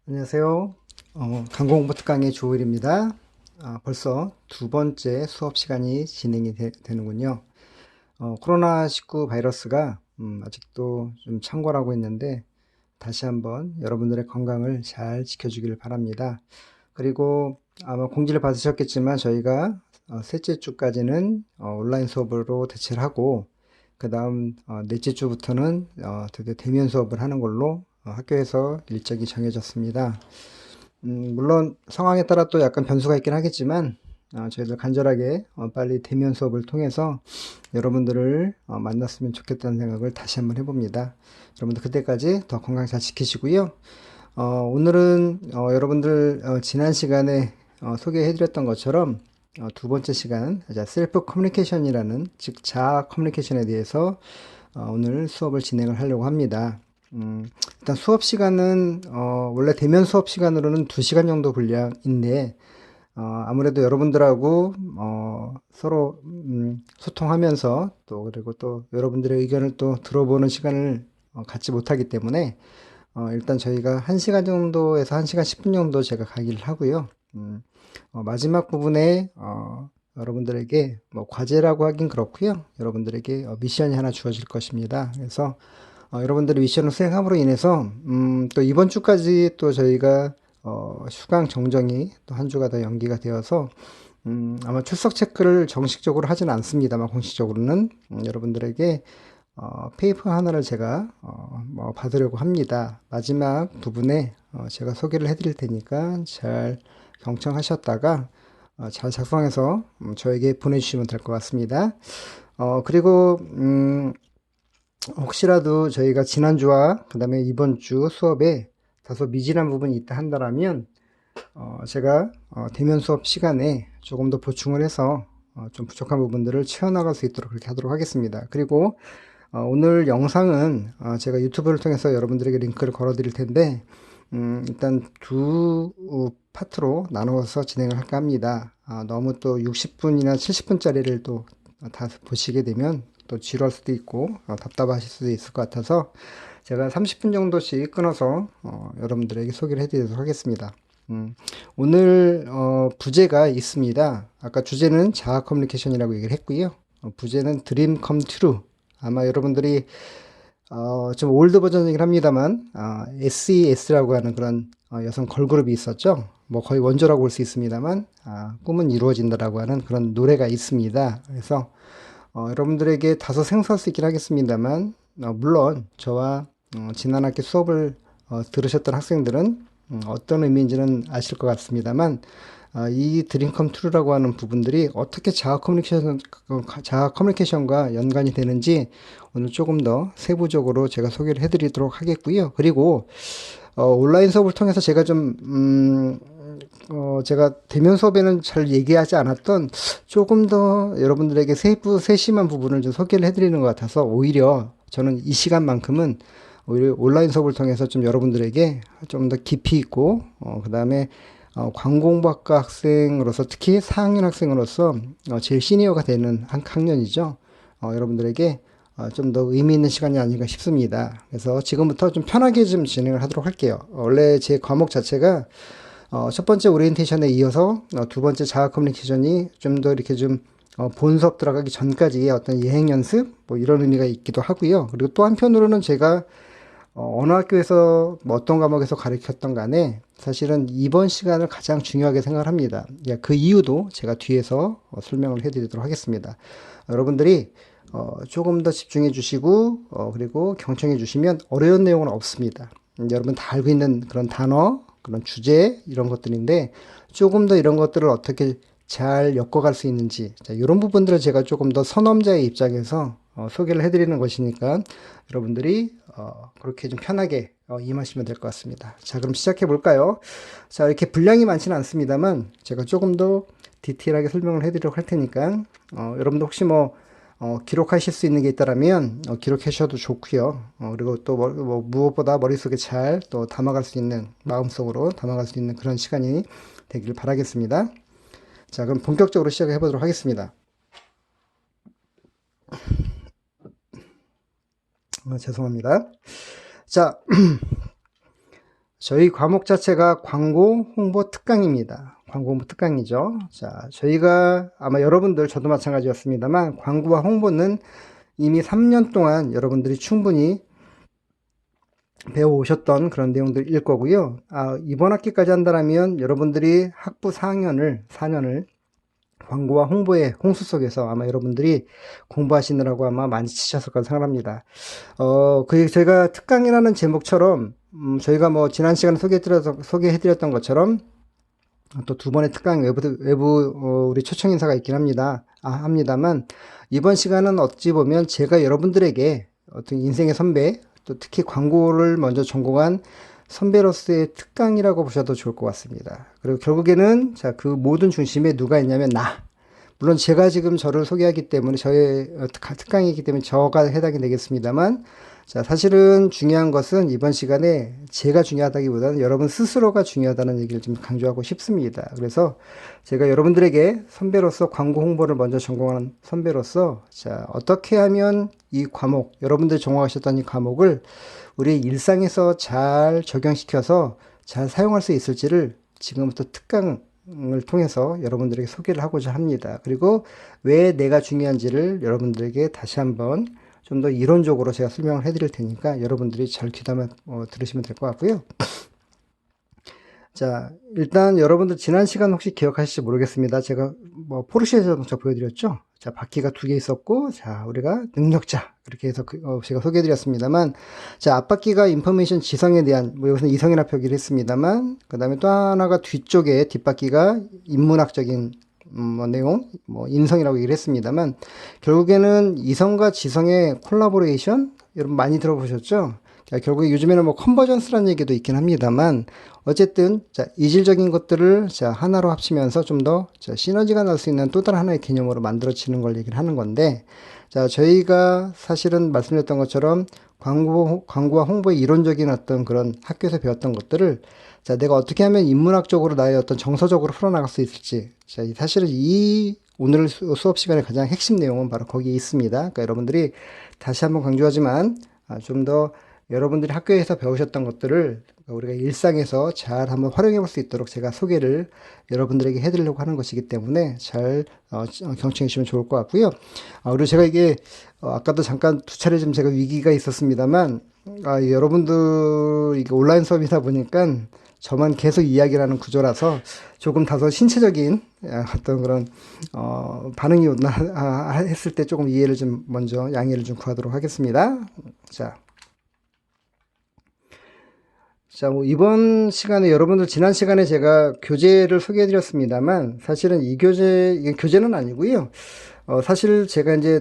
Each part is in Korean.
안녕하세요. 강공부 특강의 조일입니다. 벌써 두 번째 수업 시간이 진행이 되는군요. 코로나19 바이러스가 아직도 좀 창궐하고 있는데 다시 한번 여러분들의 건강을 잘 지켜주길 바랍니다. 그리고 아마 공지를 받으셨겠지만 저희가 셋째 주까지는 온라인 수업으로 대체를 하고 그 다음 넷째 주부터는 드디어 대면 수업을 하는 걸로 학교에서 일정이 정해졌습니다. 물론 상황에 따라 또 약간 변수가 있긴 하겠지만 저희들 간절하게 빨리 대면 수업을 통해서 여러분들을 만났으면 좋겠다는 생각을 다시 한번 해봅니다. 여러분들 그때까지 더 건강 잘 지키시고요. 오늘은 여러분들 지난 시간에 소개해드렸던 것처럼 두 번째 시간 셀프 커뮤니케이션이라는 즉 자아 커뮤니케이션에 대해서 오늘 수업을 진행을 하려고 합니다. 일단 수업 시간은 원래 대면 수업 시간으로는 2시간 정도 분량인데 아무래도 여러분들하고 서로 소통하면서 또 그리고 또 여러분들의 의견을 또 들어보는 시간을 갖지 못하기 때문에 일단 저희가 1시간 정도에서 1시간 10분 정도 제가 강의를 하고요. 마지막 부분에 여러분들에게 뭐 과제라고 하긴 그렇고요. 여러분들에게 미션이 하나 주어질 것입니다. 그래서 여러분들이 미션을 수행함으로 인해서 또 이번 주까지 또 저희가 수강 정정이 또 한 주가 더 연기가 되어서 아마 출석 체크를 정식적으로 하진 않습니다만 공식적으로는 여러분들에게 페이퍼 하나를 제가 뭐 받으려고 합니다. 마지막 부분에 제가 소개를 해드릴 테니까 잘 경청하셨다가 잘 작성해서 저에게 보내주시면 될 것 같습니다. 그리고 혹시라도 저희가 지난주와 그 다음에 이번 주 수업에 다소 미진한 부분이 있다 한다면 제가 대면 수업 시간에 조금 더 보충을 해서 좀 부족한 부분들을 채워나갈 수 있도록 그렇게 하도록 하겠습니다. 그리고 오늘 영상은 제가 유튜브를 통해서 여러분들에게 링크를 걸어 드릴 텐데 일단 두 파트로 나누어서 진행을 할까 합니다. 너무 또 60분이나 70분짜리를 또 다 보시게 되면 또 지루할 수도 있고 답답하실 수도 있을 것 같아서 제가 30분 정도씩 끊어서 여러분들에게 소개를 해드리도록 하겠습니다. 오늘 부제가 있습니다. 아까 주제는 자아 커뮤니케이션이라고 얘기를 했고요. 부제는 드림 컴 트루. 아마 여러분들이 좀 올드 버전이긴 합니다만 SES라고 하는 그런 여성 걸그룹이 있었죠. 뭐 거의 원조라고 볼 수 있습니다만 꿈은 이루어진다라고 하는 그런 노래가 있습니다. 그래서 여러분들에게 다소 생소할 수 있긴 하겠습니다만 물론 저와 지난 학기 수업을 들으셨던 학생들은 어떤 의미인지는 아실 것 같습니다만 이 드림컴 트루라고 하는 부분들이 어떻게 자아 커뮤니케이션과 연관이 되는지 오늘 조금 더 세부적으로 제가 소개를 해드리도록 하겠고요. 그리고 온라인 수업을 통해서 제가 제가 대면 수업에는 잘 얘기하지 않았던 조금 더 여러분들에게 세심한 부분을 좀 소개를 해드리는 것 같아서 오히려 저는 이 시간만큼은 오히려 온라인 수업을 통해서 좀 여러분들에게 좀 더 깊이 있고, 그 다음에 관공학과 학생으로서 특히 4학년 학생으로서 제일 시니어가 되는 한 학년이죠. 여러분들에게 좀 더 의미 있는 시간이 아닌가 싶습니다. 그래서 지금부터 좀 편하게 좀 진행을 하도록 할게요. 원래 제 과목 자체가 첫 번째 오리엔테이션에 이어서 두 번째 자아 커뮤니케이션이 좀 더 이렇게 좀 본 수업 들어가기 전까지의 어떤 예행 연습 뭐 이런 의미가 있기도 하고요. 그리고 또 한편으로는 제가 어느 학교에서 뭐 어떤 과목에서 가르쳤던 간에 사실은 이번 시간을 가장 중요하게 생각을 합니다. 그 이유도 제가 뒤에서 설명을 해드리도록 하겠습니다. 여러분들이 조금 더 집중해 주시고 그리고 경청해 주시면 어려운 내용은 없습니다. 여러분 다 알고 있는 그런 단어, 그런 주제 이런 것들인데 조금 더 이런 것들을 어떻게 잘 엮어갈 수 있는지 이런 부분들을 제가 조금 더 선험자의 입장에서 소개를 해드리는 것이니까 여러분들이 그렇게 좀 편하게 임하시면 될 것 같습니다. 자, 그럼 시작해 볼까요? 자, 이렇게 분량이 많지는 않습니다만 제가 조금 더 디테일하게 설명을 해드리도록 할 테니까 여러분들 혹시 뭐 기록하실 수 있는 게 있다라면 기록하셔도 좋고요. 그리고 또 뭐 무엇보다 머릿속에 잘 또 담아갈 수 있는 마음속으로 담아갈 수 있는 그런 시간이 되길 바라겠습니다. 자, 그럼 본격적으로 시작해 보도록 하겠습니다. 죄송합니다. 자, 저희 과목 자체가 광고 홍보 특강입니다. 광고 홍보 특강이죠. 자, 저희가 아마 여러분들, 저도 마찬가지였습니다만, 광고와 홍보는 이미 3년 동안 여러분들이 충분히 배워오셨던 그런 내용들일 거고요. 이번 학기까지 한다면 여러분들이 학부 4년을 광고와 홍보의 홍수 속에서 아마 여러분들이 공부하시느라고 아마 많이 지쳤을 거라 생각합니다. 저희가 특강이라는 제목처럼, 저희가 뭐 지난 시간에 소개해드렸던 것처럼 또 두 번의 특강 외부 우리 초청 인사가 있긴 합니다만, 이번 시간은 어찌 보면 제가 여러분들에게 어떤 인생의 선배, 또 특히 광고를 먼저 전공한 선배로서의 특강이라고 보셔도 좋을 것 같습니다. 그리고 결국에는 그 모든 중심에 누가 있냐면 물론 제가 지금 저를 소개하기 때문에 저의 특강이기 때문에 저가 해당이 되겠습니다만, 사실은 중요한 것은 이번 시간에 제가 중요하다기보다는 여러분 스스로가 중요하다는 얘기를 좀 강조하고 싶습니다. 그래서 제가 여러분들에게 선배로서 광고 홍보를 먼저 전공한 선배로서 어떻게 하면 이 과목, 여러분들이 전공하셨던 이 과목을 우리 일상에서 잘 적용시켜서 잘 사용할 수 있을지를 지금부터 특강을 통해서 여러분들에게 소개를 하고자 합니다. 그리고 왜 내가 중요한지를 여러분들에게 다시 한번 좀 더 이론적으로 제가 설명을 해드릴 테니까 여러분들이 잘 귀담아 들으시면 될 것 같고요. 자, 일단 여러분들 지난 시간 혹시 기억하실지 모르겠습니다. 제가 포르쉐 자동차 보여드렸죠? 자, 바퀴가 두 개 있었고, 자, 우리가 능력자. 그렇게 해서 제가 소개해드렸습니다만, 자, 앞바퀴가 인포메이션 지성에 대한, 여기서는 이성이라 표기를 했습니다만, 그 다음에 또 하나가 뒤쪽에 뒷바퀴가 인문학적인 내용, 인성이라고 얘기를 했습니다만, 결국에는 이성과 지성의 콜라보레이션? 여러분 많이 들어보셨죠? 자, 결국에 요즘에는 컨버전스라는 얘기도 있긴 합니다만, 어쨌든, 이질적인 것들을, 하나로 합치면서 좀 더, 시너지가 날 수 있는 또 다른 하나의 개념으로 만들어지는 걸 얘기를 하는 건데, 저희가 사실은 말씀드렸던 것처럼, 광고와 홍보의 이론적인 어떤 그런 학교에서 배웠던 것들을, 내가 어떻게 하면 인문학적으로 나의 어떤 정서적으로 풀어나갈 수 있을지, 사실은 오늘 수업 시간의 가장 핵심 내용은 바로 거기에 있습니다. 그러니까 여러분들이 다시 한번 강조하지만, 좀 더 여러분들이 학교에서 배우셨던 것들을 우리가 일상에서 잘 한번 활용해 볼 수 있도록 제가 소개를 여러분들에게 해드리려고 하는 것이기 때문에 잘 경청해 주시면 좋을 것 같고요. 그리고 제가 이게 아까도 잠깐 두 차례 좀 제가 위기가 있었습니다만, 여러분들 이게 온라인 수업이다 보니까 저만 계속 이야기를 하는 구조라서 조금 다소 신체적인 어떤 그런 반응이 했을 때 조금 이해를 좀 먼저 양해를 좀 구하도록 하겠습니다. 자, 이번 시간에 여러분들 지난 시간에 제가 교재를 소개해 드렸습니다만, 사실은 이게 교재는 아니고요. 사실 제가 이제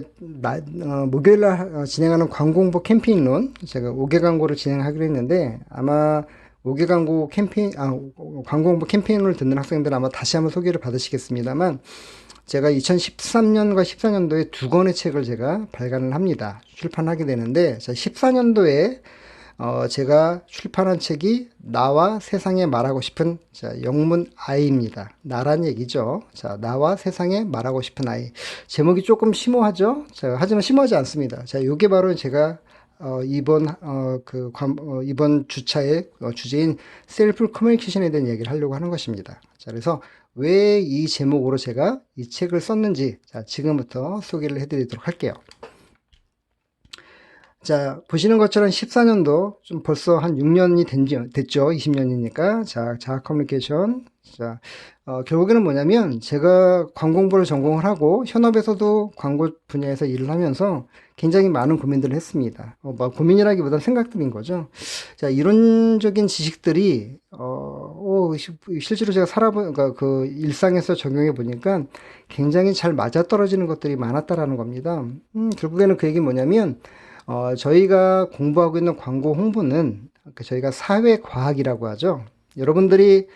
목요일날 진행하는 광고 홍보 캠페인론, 제가 5개 광고를 진행하기로 했는데, 아마 5개 광고 광고 홍보 캠페인을 듣는 학생들은 아마 다시 한번 소개를 받으시겠습니다만, 제가 2013년과 14년도에 두 권의 책을 제가 발간을 합니다. 출판하게 되는데, 14년도에 제가 출판한 책이 나와 세상에 말하고 싶은 영문 아이입니다. 나란 얘기죠. 자, 나와 세상에 말하고 싶은 아이. 제목이 조금 심오하죠? 하지만 심오하지 않습니다. 요게 바로 제가 이번 주차의 주제인 셀프 커뮤니케이션에 대한 얘기를 하려고 하는 것입니다. 그래서 왜 이 제목으로 제가 이 책을 썼는지 지금부터 소개를 해드리도록 할게요. 보시는 것처럼 14년도 좀 벌써 한 6년이 됐죠. 20년이니까. 자아 커뮤니케이션. 결국에는 뭐냐면 제가 광고 공부를 전공을 하고 현업에서도 광고 분야에서 일을 하면서 굉장히 많은 고민들을 했습니다. 고민이라기보다는 생각들인 거죠. 이론적인 지식들이 실제로 제가 그러니까 그 일상에서 적용해 보니까 굉장히 잘 맞아떨어지는 것들이 많았다라는 겁니다. 결국에는 그 얘기는 뭐냐면 저희가 공부하고 있는 광고 홍보는 저희가 사회과학이라고 하죠. 여러분들이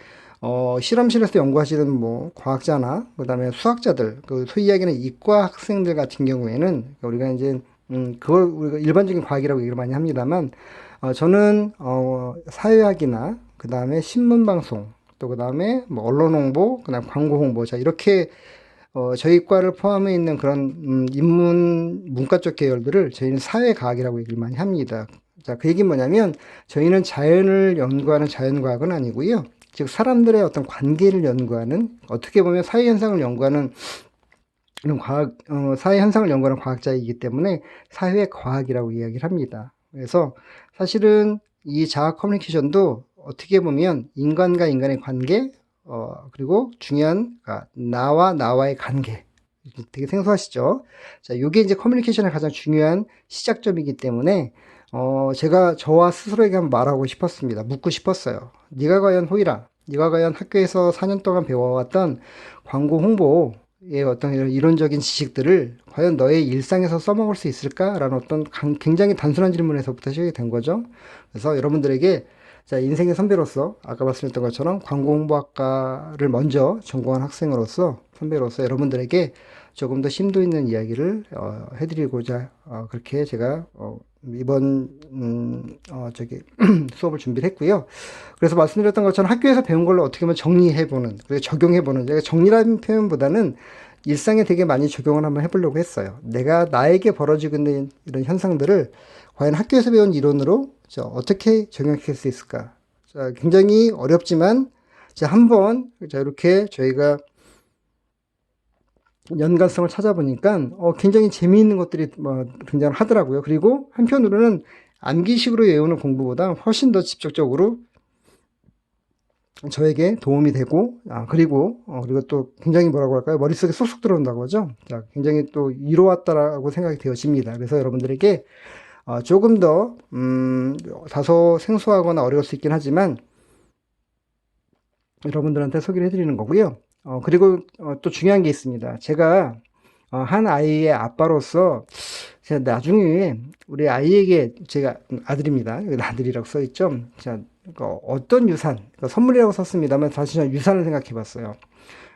실험실에서 연구하시는 과학자나 그다음에 수학자들, 소위 이야기하는 이과 학생들 같은 경우에는 우리가 이제 그걸 우리가 일반적인 과학이라고 얘기를 많이 합니다만, 저는 사회학이나 그다음에 신문 방송, 또 그다음에 언론 홍보, 그다음 광고 홍보, 이렇게 저희 과를 포함해 있는 그런 인문 문과 쪽 계열들을 저희는 사회과학이라고 얘기를 많이 합니다. 자, 그 얘기는 뭐냐면 저희는 자연을 연구하는 자연과학은 아니고요. 즉 사람들의 어떤 관계를 연구하는, 어떻게 보면 사회 현상을 연구하는 이런 사회 현상을 연구하는 과학자이기 때문에 사회 과학이라고 이야기를 합니다. 그래서 사실은 이 자아 커뮤니케이션도 어떻게 보면 인간과 인간의 관계, 그리고 중요한, 나와 나와의 관계. 되게 생소하시죠? 자, 요게 이제 커뮤니케이션의 가장 중요한 시작점이기 때문에, 제가 저와 스스로에게 한번 말하고 싶었습니다. 묻고 싶었어요. 네가 과연 호이라, 네가 과연 학교에서 4년 동안 배워왔던 광고 홍보의 어떤 이론적인 지식들을 과연 너의 일상에서 써먹을 수 있을까라는 어떤 굉장히 단순한 질문에서부터 시작이 된 거죠. 그래서 여러분들에게 자, 인생의 선배로서 아까 말씀했던 것처럼 광고 홍보학과를 먼저 전공한 학생으로서 선배로서 여러분들에게 조금 더 심도 있는 이야기를 해드리고자 그렇게 제가 이번 수업을 준비를 했고요. 그래서 말씀드렸던 것처럼 학교에서 배운 걸로 어떻게 보면 정리해보는, 그리고 적용해보는, 제가 정리라는 표현보다는 일상에 되게 많이 적용을 한번 해보려고 했어요. 내가 나에게 벌어지고 있는 이런 현상들을 과연 학교에서 배운 이론으로 어떻게 적용할 수 있을까? 자, 굉장히 어렵지만 자, 한번 이렇게 저희가 연관성을 찾아보니까 굉장히 재미있는 것들이 굉장히 하더라고요. 그리고 한편으로는 암기식으로 외우는 공부보다 훨씬 더 직접적으로 저에게 도움이 되고, 그리고 또 굉장히 뭐라고 할까요? 머릿속에 쏙쏙 들어온다고 하죠. 자, 굉장히 또 이로웠다라고 생각이 되어집니다. 그래서 여러분들에게 조금 더, 다소 생소하거나 어려울 수 있긴 하지만, 여러분들한테 소개를 해드리는 거고요. 그리고 또 중요한 게 있습니다. 제가 한 아이의 아빠로서 제가 나중에 우리 아이에게, 제가 아들입니다. 여기 아들이라고 써있죠. 자, 어떤 유산, 선물이라고 썼습니다만 사실 저는 유산을 생각해 봤어요.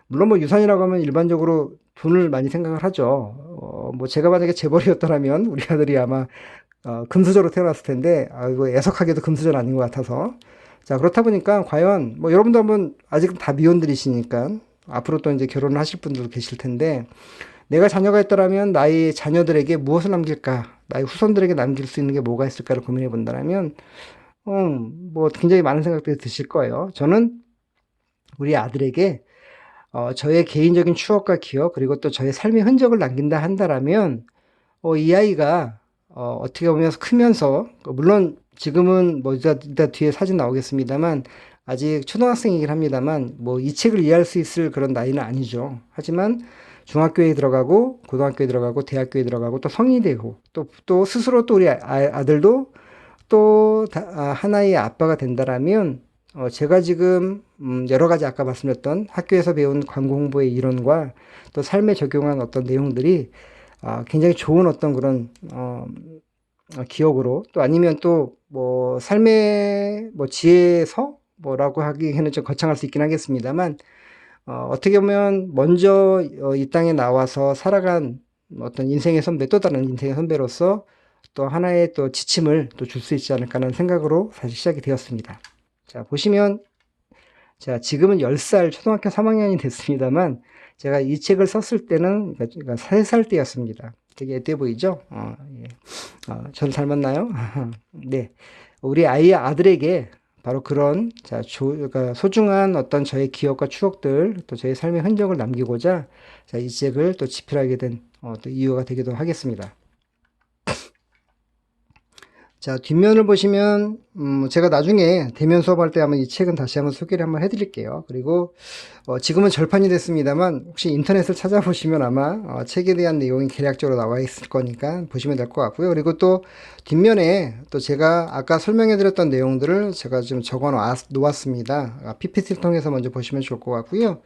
물론 뭐 유산이라고 하면 일반적으로 돈을 많이 생각을 하죠. 뭐 제가 만약에 재벌이었더라면 우리 아들이 아마 금수저로 태어났을 텐데, 이거 애석하게도 금수저는 아닌 것 같아서. 자, 그렇다 보니까 과연, 뭐 여러분도 한번, 아직은 다 미혼들이시니까, 앞으로 또 이제 결혼을 하실 분들도 계실 텐데, 내가 자녀가 있더라면 나의 자녀들에게 무엇을 남길까? 나의 후손들에게 남길 수 있는 게 뭐가 있을까를 고민해 본다면, 뭐 굉장히 많은 생각들이 드실 거예요. 저는 우리 아들에게, 저의 개인적인 추억과 기억, 그리고 또 저의 삶의 흔적을 남긴다 한다라면, 이 아이가 어떻게 보면 크면서, 물론 지금은 뭐 이따 뒤에 사진 나오겠습니다만 아직 초등학생이긴 합니다만 뭐 이 책을 이해할 수 있을 그런 나이는 아니죠. 하지만 중학교에 들어가고 고등학교에 들어가고 대학교에 들어가고 또 성인이 되고 또 스스로 또 우리 아들도 또 하나의 아빠가 된다라면 제가 지금 여러 가지 아까 말씀드렸던 학교에서 배운 광고 홍보의 이론과 또 삶에 적용한 어떤 내용들이 굉장히 좋은 어떤 그런 기억으로, 또 아니면 또 뭐 삶의 뭐 지혜서 뭐라고 하기에는 좀 거창할 수 있긴 하겠습니다만 어떻게 보면 먼저 이 땅에 나와서 살아간 어떤 인생의 선배, 또 다른 인생의 선배로서 또 하나의 또 지침을 또 줄 수 있지 않을까 하는 생각으로 사실 시작이 되었습니다. 자, 보시면 자, 지금은 10살 초등학교 3학년이 됐습니다만 제가 이 책을 썼을 때는 그러니까 3살 때였습니다. 되게 애돼 보이죠? 예. 전 닮았나요? 네. 우리 아들에게 바로 그런, 자, 그러니까 소중한 어떤 저의 기억과 추억들, 또 저의 삶의 흔적을 남기고자, 자, 이 책을 또 집필하게 된, 또 이유가 되기도 하겠습니다. 자, 뒷면을 보시면, 제가 나중에 대면 수업할 때 한번 이 책은 다시 한번 소개를 한번 해드릴게요. 그리고, 지금은 절판이 됐습니다만, 혹시 인터넷을 찾아보시면 아마, 책에 대한 내용이 대략적으로 나와 있을 거니까 보시면 될 것 같고요. 그리고 또, 뒷면에 또 제가 아까 설명해드렸던 내용들을 제가 좀 적어 놓았습니다. PPT를 통해서 먼저 보시면 좋을 것 같고요.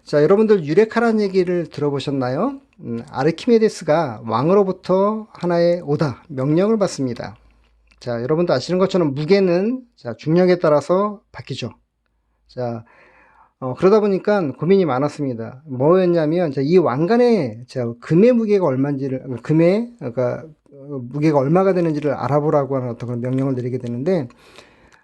자, 여러분들 유레카라는 얘기를 들어보셨나요? 아르키메데스가 왕으로부터 하나의 오다, 명령을 받습니다. 자, 여러분도 아시는 것처럼 무게는 자, 중력에 따라서 바뀌죠. 자, 그러다 보니까 고민이 많았습니다. 뭐였냐면, 자, 이 왕관의 자, 금의 무게가 얼마인지를, 그러니까 무게가 얼마가 되는지를 알아보라고 하는 어떤 그런 명령을 내리게 되는데,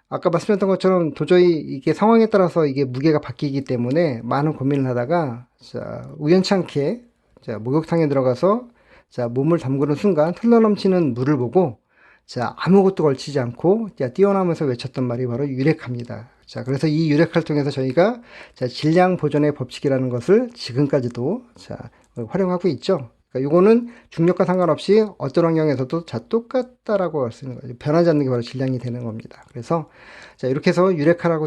아까 말씀드렸던 것처럼 도저히 이게 상황에 따라서 이게 무게가 바뀌기 때문에 많은 고민을 하다가, 자, 우연찮게, 자, 목욕탕에 들어가서, 자, 몸을 담그는 순간 흘러넘치는 물을 보고, 자, 아무것도 걸치지 않고 자, 뛰어나면서 외쳤던 말이 바로 유레카입니다. 자, 그래서 이 유레카를 통해서 저희가 자, 질량 보존의 법칙이라는 것을 지금까지도 자, 활용하고 있죠. 그러니까 이거는 중력과 상관없이 어떤 환경에서도 자, 똑같다라고 할 수 있는 거죠. 변하지 않는 게 바로 질량이 되는 겁니다. 그래서 자, 이렇게 해서 유레카라고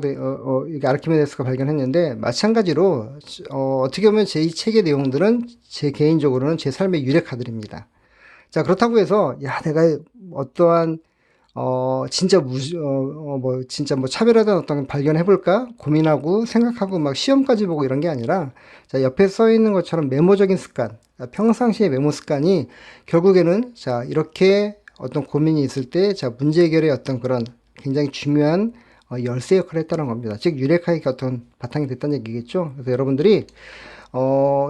이게 아르키메데스가 발견했는데 마찬가지로 어떻게 보면 제 이 책의 내용들은 제 개인적으로는 제 삶의 유레카들입니다. 자, 그렇다고 해서, 야, 내가 어떠한, 진짜 진짜 뭐 차별화된 어떤 발견해볼까? 고민하고 생각하고 막 시험까지 보고 이런 게 아니라, 자, 옆에 써 있는 것처럼 메모적인 습관, 평상시의 메모 습관이 결국에는, 자, 이렇게 어떤 고민이 있을 때, 자, 문제 해결의 어떤 그런 굉장히 중요한 열쇠 역할을 했다는 겁니다. 즉, 유레카의 어떤 바탕이 됐다는 얘기겠죠. 그래서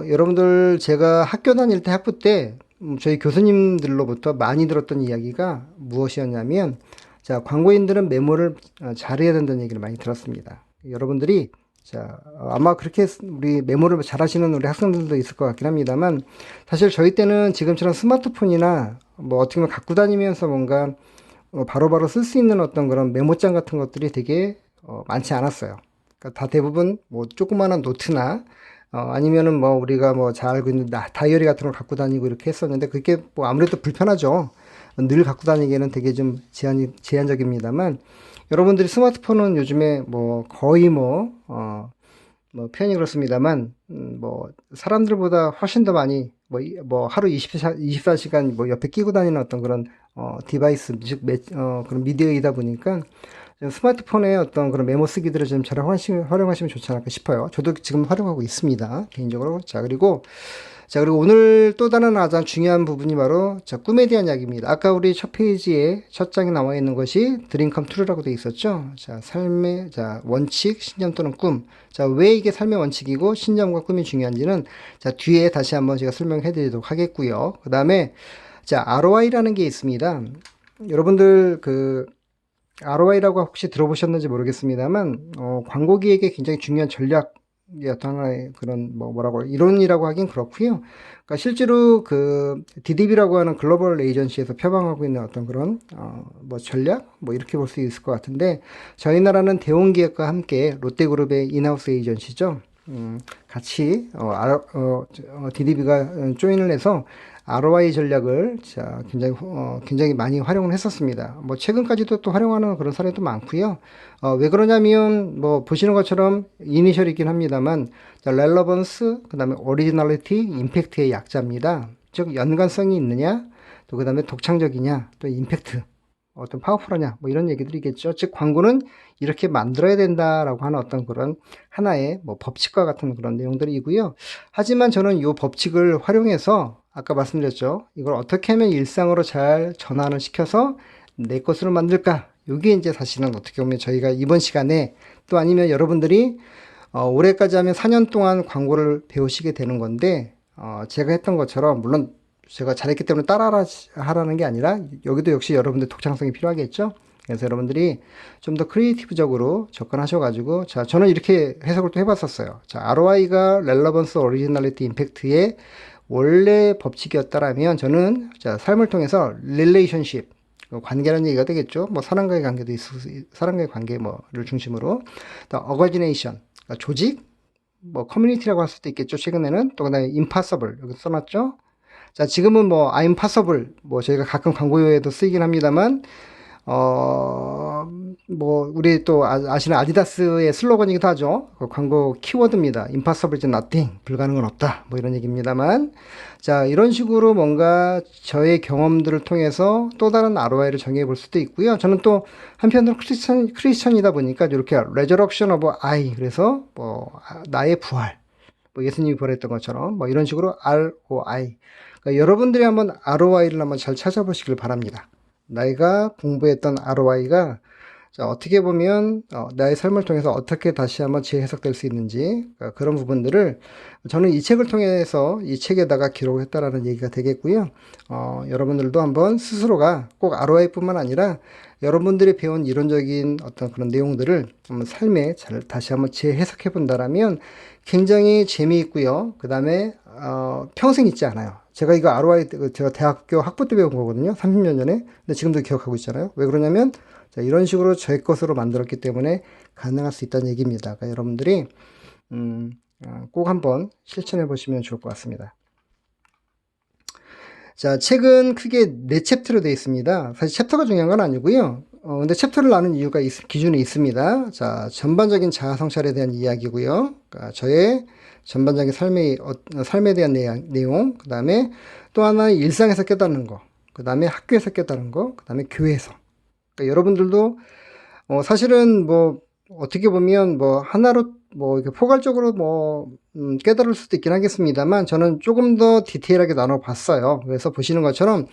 여러분들 제가 학교 다닐 때 학부 때 저희 교수님들로부터 많이 들었던 이야기가 무엇이었냐면 자, 광고인들은 메모를 잘해야 된다는 얘기를 많이 들었습니다. 여러분들이 자, 아마 그렇게 우리 메모를 잘하시는 우리 학생들도 있을 것 같긴 합니다만 사실 저희 때는 지금처럼 스마트폰이나 뭐 어떻게 보면 갖고 다니면서 뭔가 바로바로 쓸 수 있는 어떤 그런 메모장 같은 것들이 되게 많지 않았어요. 그러니까 다 대부분 뭐 조그마한 노트나 아니면은 뭐 우리가 뭐 잘 알고 있는 다이어리 같은 걸 갖고 다니고 이렇게 했었는데 그게 뭐 아무래도 불편하죠. 늘 갖고 다니기에는 되게 좀 제한적입니다만 여러분들이 스마트폰은 요즘에 뭐 거의 뭐 표현이 그렇습니다만 뭐 사람들보다 훨씬 더 많이 뭐 하루 24시간 뭐 옆에 끼고 다니는 어떤 그런 디바이스 즉 그런 미디어이다 보니까 스마트폰의 어떤 그런 메모 쓰기들을 좀 잘 활용하시면 좋지 않을까 싶어요. 저도 지금 활용하고 있습니다. 개인적으로. 자, 그리고 오늘 또 다른 가장 중요한 부분이 바로 자, 꿈에 대한 이야기입니다. 아까 우리 첫 페이지에 첫 장에 나와 있는 것이 드림 컴 트루라고 되어 있었죠. 자, 삶의 자, 원칙, 신념 또는 꿈. 자, 왜 이게 삶의 원칙이고 신념과 꿈이 중요한지는 자, 뒤에 다시 한번 제가 설명해 드리도록 하겠고요. 그다음에 자, ROI라는 게 있습니다. 여러분들 ROI라고 혹시 들어보셨는지 모르겠습니다만, 광고기획에 굉장히 중요한 전략의 어떤 하나의 그런, 이론이라고 하긴 그렇고요. 그러니까 실제로 DDB라고 하는 글로벌 에이전시에서 표방하고 있는 어떤 그런, 전략? 이렇게 볼 수 있을 것 같은데, 저희 나라는 대웅기획과 함께 롯데그룹의 인하우스 에이전시죠. 같이, DDB가 조인을 해서 ROI 전략을 자, 굉장히 많이 활용을 했었습니다. 뭐 최근까지도 또 활용하는 그런 사례도 많고요. 왜 그러냐면 뭐 보시는 것처럼 이니셜이긴 합니다만 자, 렐러번스, 그다음에 오리지널리티, 임팩트의 약자입니다. 즉 연관성이 있느냐, 또 그다음에 독창적이냐, 또 임팩트, 어떤 파워풀하냐, 뭐 이런 얘기들이겠죠. 즉 광고는 이렇게 만들어야 된다라고 하는 어떤 그런 하나의 뭐 법칙과 같은 그런 내용들이고요. 하지만 저는 이 법칙을 활용해서 아까 말씀드렸죠. 이걸 어떻게 하면 일상으로 잘 전환을 시켜서 내 것으로 만들까? 이게 이제 사실은 어떻게 보면 저희가 이번 시간에 또 아니면 여러분들이 올해까지 하면 4년 동안 광고를 배우시게 되는 건데 제가 했던 것처럼 물론 제가 잘했기 때문에 따라하라는 게 아니라 여기도 역시 여러분들 독창성이 필요하겠죠. 그래서 여러분들이 좀 더 크리에이티브적으로 접근하셔가지고 자 저는 이렇게 해석을 또 해봤었어요. 자 ROI가 렐러번스, 오리지널리티, 임팩트의 원래 법칙이었다라면 저는 자 삶을 통해서 릴레이션십 관계라는 얘기가 되겠죠. 뭐 사람과의 관계도 사람과의 관계 뭐를 중심으로 또 어거지네이션 그러니까 조직 뭐 커뮤니티라고 할 수도 있겠죠. 최근에는 또 그다음에 impossible 여기 써놨죠. 자 지금은 뭐 I'm possible 뭐 저희가 가끔 광고에도 쓰이긴 합니다만 우리 또 아시는 아디다스의 슬로건이기도 하죠. 그 광고 키워드입니다. Impossible is nothing. 불가능은 없다. 뭐 이런 얘기입니다만. 자, 이런 식으로 뭔가 저의 경험들을 통해서 또 다른 ROI를 정해 볼 수도 있고요. 저는 또 한편으로 크리스천이다 보니까 이렇게 Resurrection of I. 그래서 나의 부활. 예수님이 부활했던 것처럼 이런 식으로 ROI. 그러니까 여러분들이 한번 ROI를 한번 잘 찾아보시길 바랍니다. 내가 공부했던 ROI가 어떻게 보면 나의 삶을 통해서 어떻게 다시 한번 재해석될 수 있는지 그런 부분들을 저는 이 책을 통해서 이 책에다가 기록을 했다라는 얘기가 되겠고요. 여러분들도 한번 스스로가 꼭 ROI뿐만 아니라 여러분들이 배운 이론적인 어떤 그런 내용들을 한번 삶에 다시 한번 재해석해 본다라면 굉장히 재미있고요. 그 다음에 평생 잊지 않아요. 제가 이거 ROI, 제가 대학교 학부 때 배운 거거든요. 30년 전에. 근데 지금도 기억하고 있잖아요. 왜 그러냐면, 자, 이런 식으로 제 것으로 만들었기 때문에 가능할 수 있다는 얘기입니다. 그러니까 여러분들이, 음, 꼭 한번 실천해 보시면 좋을 것 같습니다. 자, 책은 크게 네 챕터로 되어 있습니다. 사실 챕터가 중요한 건 아니고요. 근데 챕터를 나눈 이유가 기준이 있습니다. 자, 전반적인 자아 성찰에 대한 이야기고요. 그러니까 저의 전반적인 삶에 대한 내용, 그 다음에 또 하나는 일상에서 깨닫는 거, 그 다음에 학교에서 깨닫는 거, 그 다음에 교회에서. 그러니까 여러분들도 사실은 뭐 어떻게 보면 뭐 하나로 뭐 이렇게 포괄적으로 뭐 깨달을 수도 있긴 하겠습니다만 저는 조금 더 디테일하게 나눠봤어요. 그래서 보시는 것처럼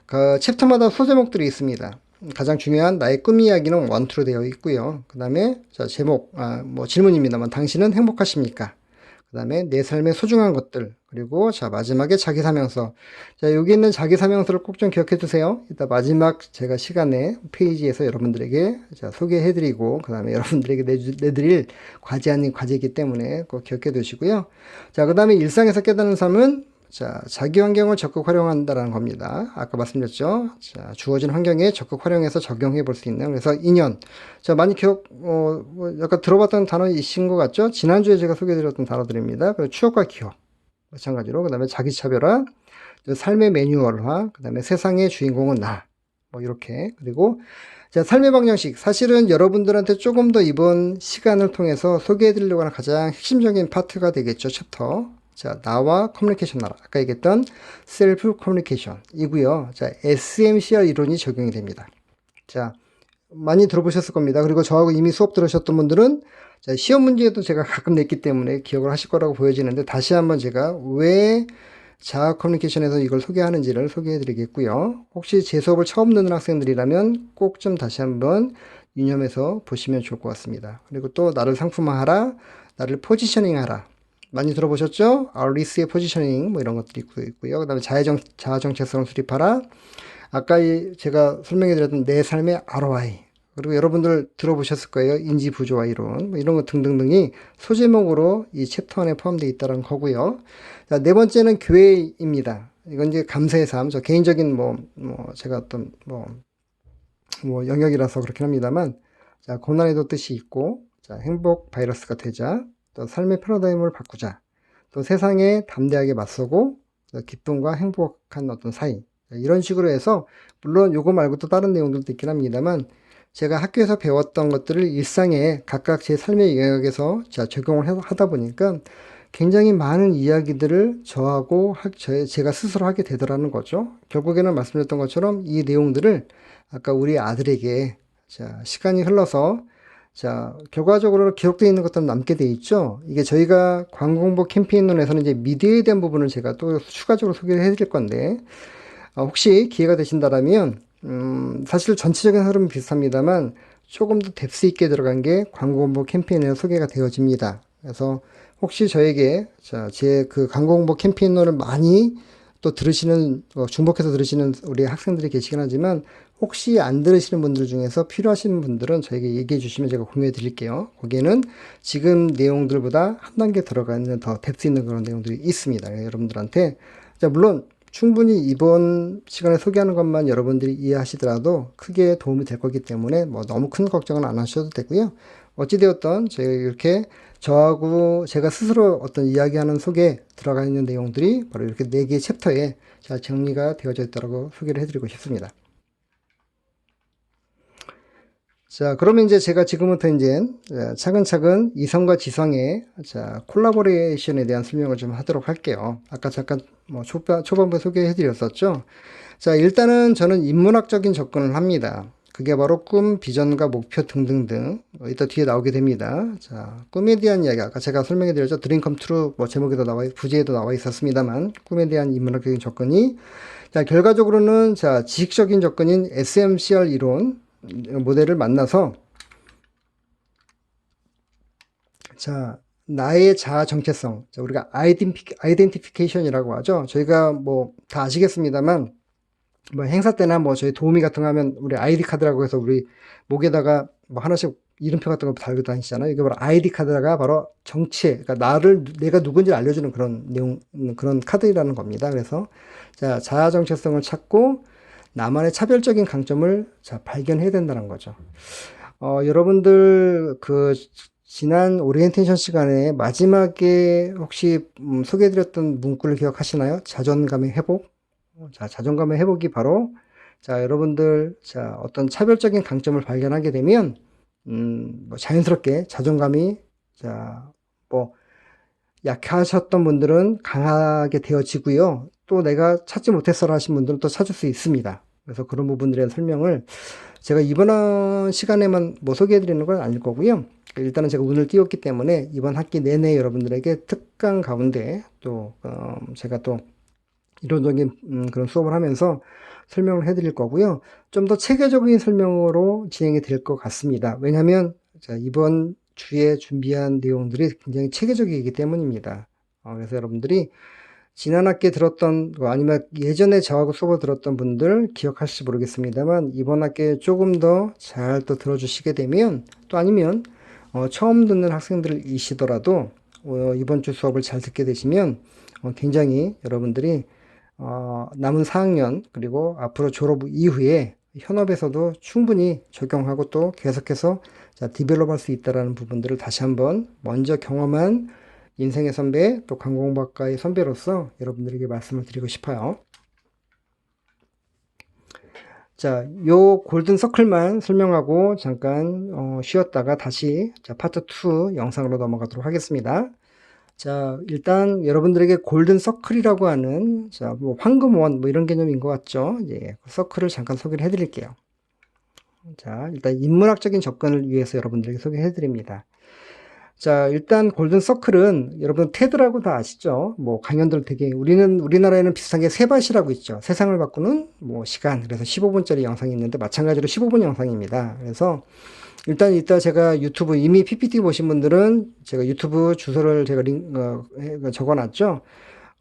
그 챕터마다 소제목들이 있습니다. 가장 중요한 나의 꿈 이야기는 원투로 되어 있고요. 그 다음에 자 제목 뭐 질문입니다만 당신은 행복하십니까? 그 다음에 내 삶의 소중한 것들, 그리고 자 마지막에 자기사명서. 자 여기 있는 자기사명서를 꼭 좀 기억해 두세요. 이따 마지막 제가 시간에 페이지에서 여러분들에게 자 소개해드리고 그 다음에 여러분들에게 내드릴 과제 아닌 과제이기 때문에 꼭 기억해 두시고요. 자 그 다음에 일상에서 깨닫는 삶은 자, 자기 환경을 적극 활용한다라는 겁니다. 아까 말씀드렸죠. 자, 주어진 환경에 적극 활용해서 적용해 볼 수 있는. 그래서 인연. 자, 많이 약간 들어봤던 단어이신 것 같죠? 지난주에 제가 소개해드렸던 단어들입니다. 그리고 추억과 기억. 마찬가지로. 그 다음에 자기 차별화, 삶의 매뉴얼화, 그 다음에 세상의 주인공은 나. 뭐, 이렇게. 그리고 자, 삶의 방정식. 사실은 여러분들한테 조금 더 이번 시간을 통해서 소개해드리려고 하는 가장 핵심적인 파트가 되겠죠. 챕터. 자, 나와 커뮤니케이션 하라. 아까 얘기했던 셀프 커뮤니케이션이고요. 자, SMCR 이론이 적용이 됩니다. 자, 많이 들어보셨을 겁니다. 그리고 저하고 이미 수업 들으셨던 분들은 자, 시험 문제도 제가 가끔 냈기 때문에 기억을 하실 거라고 보여지는데 다시 한번 제가 왜 자아 커뮤니케이션에서 이걸 소개하는지를 소개해 드리겠고요. 혹시 제 수업을 처음 듣는 학생들이라면 꼭 좀 다시 한번 유념해서 보시면 좋을 것 같습니다. 그리고 또 나를 상품화하라, 나를 포지셔닝하라. 많이 들어보셨죠? 알리스의 포지셔닝 뭐 이런 것들이 있고요. 그 다음에 자아 정체성을 수립하라. 아까 제가 설명해 드렸던 내 삶의 ROI. 그리고 여러분들 들어보셨을 거예요. 인지 부조화 이론 뭐 이런 것 등등등이 소제목으로 이 챕터 안에 포함되어 있다는 거고요. 자, 네 번째는 교회입니다. 이건 이제 감사의 삶. 저 개인적인 제가 어떤 영역이라서 그렇긴 합니다만 자, 고난에도 뜻이 있고 자, 행복 바이러스가 되자. 또 삶의 패러다임을 바꾸자. 또 세상에 담대하게 맞서고 기쁨과 행복한 어떤 사이. 이런 식으로 해서 물론 요거 말고도 다른 내용들도 있긴 합니다만 제가 학교에서 배웠던 것들을 일상에 각각 제 삶의 영역에서 적용을 하다 보니까 굉장히 많은 이야기들을 저하고 제가 스스로 하게 되더라는 거죠. 결국에는 말씀드렸던 것처럼 이 내용들을 아까 우리 아들에게 시간이 흘러서 결과적으로 기록되어 있는 것들은 남게 돼 있죠. 이게 저희가 광고 홍보 캠페인론에서는 이제 미디어에 대한 부분을 제가 또 추가적으로 소개를 해드릴 건데, 혹시 기회가 되신다라면, 사실 전체적인 흐름은 비슷합니다만, 조금 더 뎁스 있게 들어간 게 광고 홍보 캠페인에 소개가 되어집니다. 그래서 혹시 저에게, 제 그 광고 홍보 캠페인론을 많이 또 중복해서 들으시는 우리 학생들이 계시긴 하지만, 혹시 안 들으시는 분들 중에서 필요하신 분들은 저에게 얘기해 주시면 제가 공유해 드릴게요. 거기에는 지금 내용들보다 한 단계 들어가 있는 더 뎁스 있는 그런 내용들이 있습니다. 여러분들한테. 자, 물론 충분히 이번 시간에 소개하는 것만 여러분들이 이해하시더라도 크게 도움이 될 거기 때문에 너무 큰 걱정은 안 하셔도 되고요. 어찌되었던 제가 이렇게 저하고 제가 스스로 어떤 이야기하는 속에 들어가 있는 내용들이 바로 이렇게 4개의 챕터에 잘 정리가 되어져 있다고 소개를 해드리고 싶습니다. 자, 그러면 이제 제가 지금부터 이제 차근차근 이성과 지성의 콜라보레이션에 대한 설명을 좀 하도록 할게요. 아까 잠깐 초반부에 소개해 드렸었죠. 자, 일단은 저는 인문학적인 접근을 합니다. 그게 바로 꿈, 비전과 목표 등등등. 이따 뒤에 나오게 됩니다. 자, 꿈에 대한 이야기. 아까 제가 설명해 드렸죠. 드림 컴 트루 제목에도 부제에도 나와 있었습니다만 꿈에 대한 인문학적인 접근이 결과적으로는 지식적인 접근인 SMCR 이론 모델을 만나서 나의 자아 정체성, 우리가 아이덴티피케이션이라고 하죠. 저희가 다 아시겠습니다만 행사 때나 저희 도우미 같은 거 하면 우리 아이디 카드라고 해서 우리 목에다가 하나씩 이름표 같은 거 달고 다니시잖아요. 이게 바로 아이디 카드가 바로 정체, 그러니까 내가 누군지 알려주는 그런 그런 카드라는 겁니다. 그래서 자, 자아 정체성을 찾고 나만의 차별적인 강점을 자, 발견해야 된다는 거죠. 여러분들 그 지난 오리엔테이션 시간에 마지막에 혹시 소개해드렸던 문구를 기억하시나요? 자존감의 회복. 자, 자존감의 회복이 바로 자, 여러분들 자, 어떤 차별적인 강점을 발견하게 되면 뭐 자연스럽게 자존감이 자, 뭐 약하셨던 분들은 강하게 되어지고요. 또 내가 찾지 못했어라 하신 분들은 또 찾을 수 있습니다. 그래서 그런 부분들의 설명을 제가 이번 시간에만 뭐 소개해 드리는 건 아닐 거고요. 일단은 제가 운을 띄웠기 때문에 이번 학기 내내 여러분들에게 특강 가운데 또 제가 또 이론적인 그런 수업을 하면서 설명을 해 드릴 거고요. 좀 더 체계적인 설명으로 진행이 될 것 같습니다. 왜냐하면 이번 주에 준비한 내용들이 굉장히 체계적이기 때문입니다. 그래서 여러분들이 지난 학기에 들었던 거 아니면 예전에 저하고 수업을 들었던 분들 기억하실지 모르겠습니다만 이번 학기에 조금 더 잘 또 들어주시게 되면 또 아니면 처음 듣는 학생들이시더라도 이번 주 수업을 잘 듣게 되시면 굉장히 여러분들이 남은 4학년 그리고 앞으로 졸업 이후에 현업에서도 충분히 적용하고 또 계속해서 디벨롭할 수 있다는 부분들을 다시 한번 먼저 경험한 인생의 선배 또 강공박가의 선배로서 여러분들에게 말씀을 드리고 싶어요. 자, 요 골든 서클만 설명하고 잠깐 쉬었다가 다시 자, 파트 2 영상으로 넘어가도록 하겠습니다. 자, 일단 여러분들에게 골든 서클이라고 하는 자, 뭐 황금원 뭐 이런 개념인 것 같죠? 예, 서클을 잠깐 소개를 해드릴게요. 자, 일단 인문학적인 접근을 위해서 여러분들에게 소개해드립니다. 자, 일단 골든 서클은 여러분 테드라고 다 아시죠? 뭐 강연들 되게 우리나라에는 비슷하게 세밭이라고 있죠. 세상을 바꾸는 뭐 시간. 그래서 15분짜리 영상이 있는데 마찬가지로 15분 영상입니다. 그래서 일단 이따 제가 유튜브 이미 PPT 보신 분들은 제가 유튜브 주소를 제가 적어놨죠.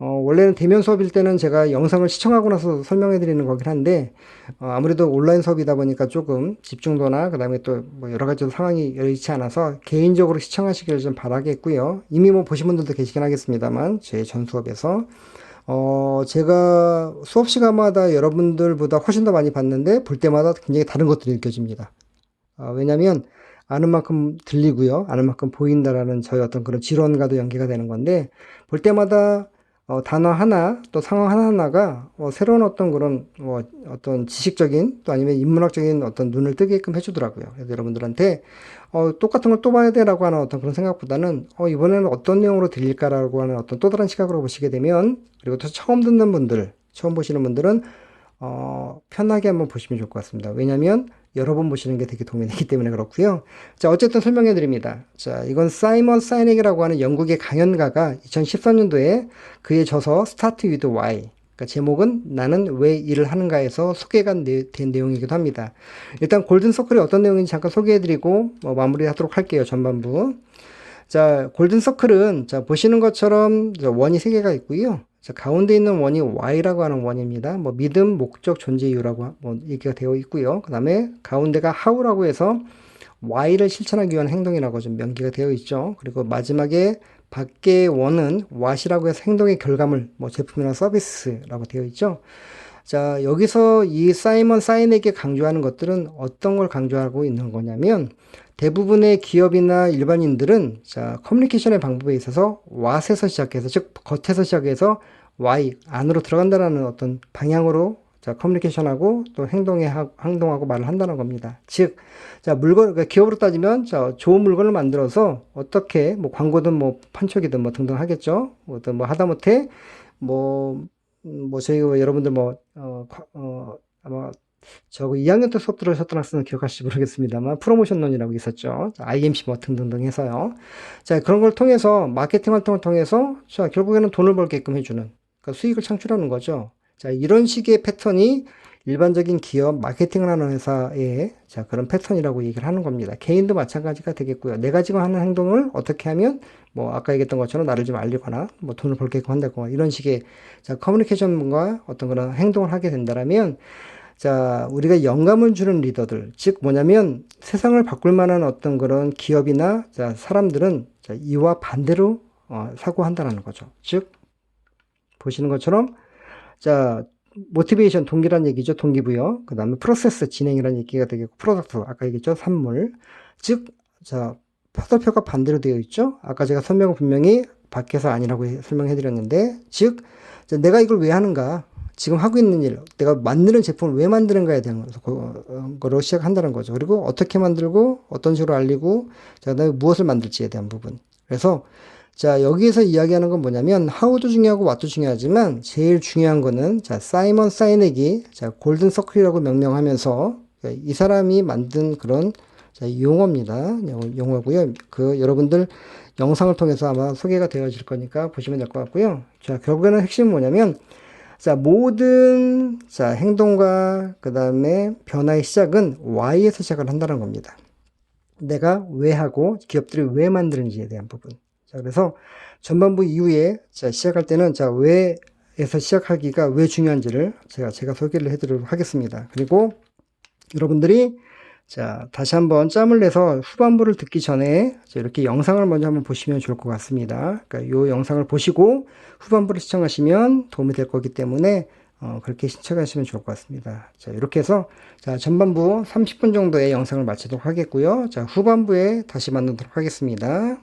원래는 대면 수업일 때는 제가 영상을 시청하고 나서 설명해 드리는 거긴 한데, 아무래도 온라인 수업이다 보니까 조금 집중도나, 그 다음에 또 뭐 여러 가지 상황이 여의치 않아서 개인적으로 시청하시기를 좀 바라겠고요. 이미 뭐 보신 분들도 계시긴 하겠습니다만, 제 전 수업에서. 제가 수업 시간마다 여러분들보다 훨씬 더 많이 봤는데, 볼 때마다 굉장히 다른 것들이 느껴집니다. 왜냐면, 아는 만큼 들리고요. 아는 만큼 보인다라는 저의 어떤 그런 지론과도 연계가 되는 건데, 볼 때마다 단어 하나, 또 상황 하나하나가 새로운 어떤 그런 어떤 지식적인 또 아니면 인문학적인 어떤 눈을 뜨게끔 해주더라고요. 그래서 여러분들한테 똑같은 걸 또 봐야 돼라고 하는 어떤 그런 생각보다는 이번에는 어떤 내용으로 들릴까라고 하는 어떤 또 다른 시각으로 보시게 되면 그리고 또 처음 듣는 분들, 처음 보시는 분들은 편하게 한번 보시면 좋을 것 같습니다. 왜냐하면 여러 번 보시는 게 되게 도움이 되기 때문에 그렇고요. 자, 어쨌든 설명해 드립니다. 자, 이건 사이먼 사이넥이라고 하는 영국의 강연가가 2013년도에 그의 저서 Start with Why, 그러니까 제목은 나는 왜 일을 하는가에서 소개가 된 내용이기도 합니다. 일단 골든 서클이 어떤 내용인지 잠깐 소개해 드리고 마무리하도록 할게요. 전반부. 자, 골든 서클은 자, 보시는 것처럼 원이 3개가 있고요. 자, 가운데 있는 원이 Y라고 하는 원입니다. 뭐 믿음, 목적, 존재 이유라고 뭐 얘기가 되어 있고요. 그 다음에 가운데가 How라고 해서 Y를 실천하기 위한 행동이라고 좀 명기가 되어 있죠. 그리고 마지막에 밖의 원은 What이라고 해서 행동의 결과물, 뭐 제품이나 서비스라고 되어 있죠. 자, 여기서 이 사이먼 사이넥이 강조하는 것들은 어떤 걸 강조하고 있는 거냐면 대부분의 기업이나 일반인들은 자, 커뮤니케이션의 방법에 있어서 what에서 시작해서 즉 겉에서 시작해서 why 안으로 들어간다는 어떤 방향으로 자, 커뮤니케이션하고 또 행동하고 말을 한다는 겁니다. 즉, 자, 그러니까 기업으로 따지면 자, 좋은 물건을 만들어서 어떻게 뭐 광고든 뭐 판촉이든 뭐 등등 하겠죠. 어떤 뭐 하다못해 저희 여러분들 아마 저거 2학년 때 수업 들으셨던 학생은 기억하실지 모르겠습니다만 프로모션론이라고 있었죠. IMC 뭐 등등등 해서요. 자, 그런 걸 통해서 마케팅 활동을 통해서 자, 결국에는 돈을 벌게끔 해주는 그러니까 수익을 창출하는 거죠. 자, 이런 식의 패턴이 일반적인 기업 마케팅을 하는 회사의 자, 그런 패턴이라고 얘기를 하는 겁니다. 개인도 마찬가지가 되겠고요. 내가 지금 하는 행동을 어떻게 하면 뭐 아까 얘기했던 것처럼 나를 좀 알리거나 뭐 돈을 벌게끔 한다거나 이런 식의 자, 커뮤니케이션과 어떤 그런 행동을 하게 된다라면 자, 우리가 영감을 주는 리더들, 즉 뭐냐면 세상을 바꿀 만한 어떤 그런 기업이나 자, 사람들은 자, 이와 반대로 사고한다는 거죠. 즉 보시는 것처럼 자, 모티베이션 동기란 얘기죠. 동기부여. 그 다음에 프로세스 진행이라는 얘기가 되겠고, 프로덕트 아까 얘기했죠. 산물. 즉, 자, 화살표가 반대로 되어 있죠. 아까 제가 설명을 분명히 밖에서 아니라고 설명해 드렸는데, 즉, 자, 내가 이걸 왜 하는가? 지금 하고 있는 일, 내가 만드는 제품을 왜 만드는가에 대한 거로 시작한다는 거죠. 그리고 어떻게 만들고, 어떤 식으로 알리고, 자, 그다음에 무엇을 만들지에 대한 부분. 그래서 자, 여기에서 이야기하는 건 뭐냐면, how도 중요하고 what도 중요하지만, 제일 중요한 거는, 자, 사이먼 사이넥이, 자, 골든 서클이라고 명명하면서, 이 사람이 만든 그런, 자, 용어입니다. 용어고요. 여러분들 영상을 통해서 아마 소개가 되어질 거니까 보시면 될 것 같고요. 자, 결국에는 핵심은 뭐냐면, 자, 모든, 자, 행동과 그 다음에 변화의 시작은 Y에서 시작을 한다는 겁니다. 내가 왜 하고, 기업들이 왜 만드는지에 대한 부분. 자, 그래서 전반부 이후에 자, 시작할 때는 자, 왜에서 시작하기가 왜 중요한지를 제가 소개를 해드리도록 하겠습니다. 그리고 여러분들이 자, 다시 한번 짬을 내서 후반부를 듣기 전에 이렇게 영상을 먼저 한번 보시면 좋을 것 같습니다. 그러니까 이 영상을 보시고 후반부를 시청하시면 도움이 될 거기 때문에 그렇게 시청하시면 좋을 것 같습니다. 자, 이렇게 해서 자, 전반부 30분 정도의 영상을 마치도록 하겠고요. 자, 후반부에 다시 만나도록 하겠습니다.